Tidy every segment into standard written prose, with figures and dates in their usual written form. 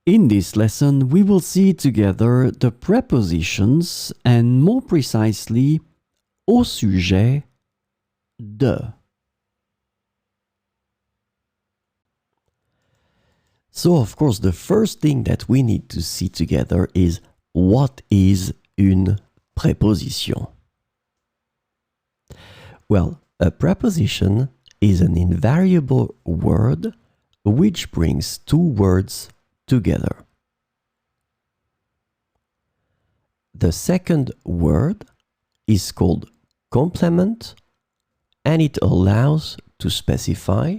In this lesson, we will see together the prepositions and more precisely au sujet de. So, of course, the first thing that we need to see together is what is une préposition? Well, a preposition is an invariable word which brings two words together. The second word is called complement, and it allows to specify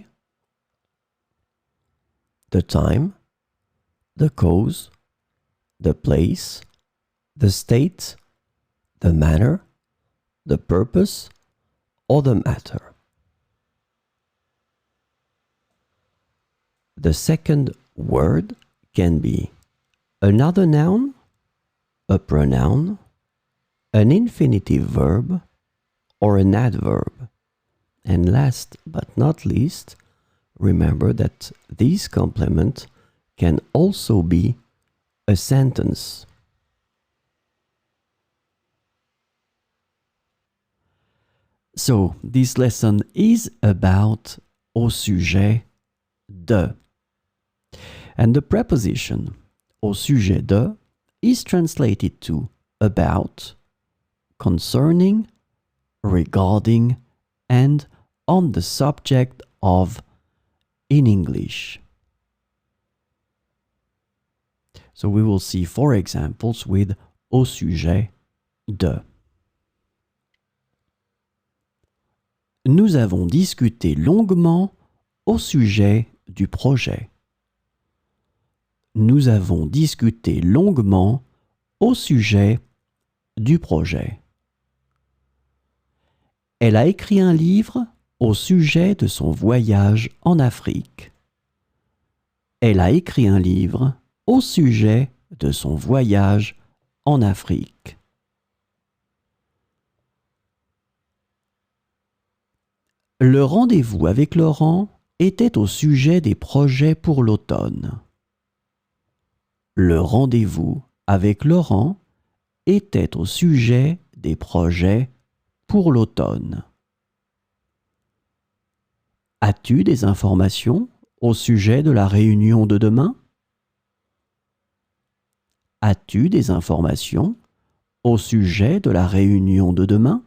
the time, the cause, the place, the state, the manner, the purpose, or the matter. The second word can be another noun, a pronoun, an infinitive verb, or an adverb. And last but not least, remember that this complement can also be a sentence. So, this lesson is about au sujet de. And the preposition au sujet de is translated to about, concerning, regarding, and on the subject of in English. So we will see 4 examples with au sujet de. Nous avons discuté longuement au sujet du projet. Nous avons discuté longuement au sujet du projet. Elle a écrit un livre au sujet de son voyage en Afrique. Elle a écrit un livre au sujet de son voyage en Afrique. Le rendez-vous avec Laurent était au sujet des projets pour l'automne. Le rendez-vous avec Laurent était au sujet des projets pour l'automne. As-tu des informations au sujet de la réunion de demain? As-tu des informations au sujet de la réunion de demain?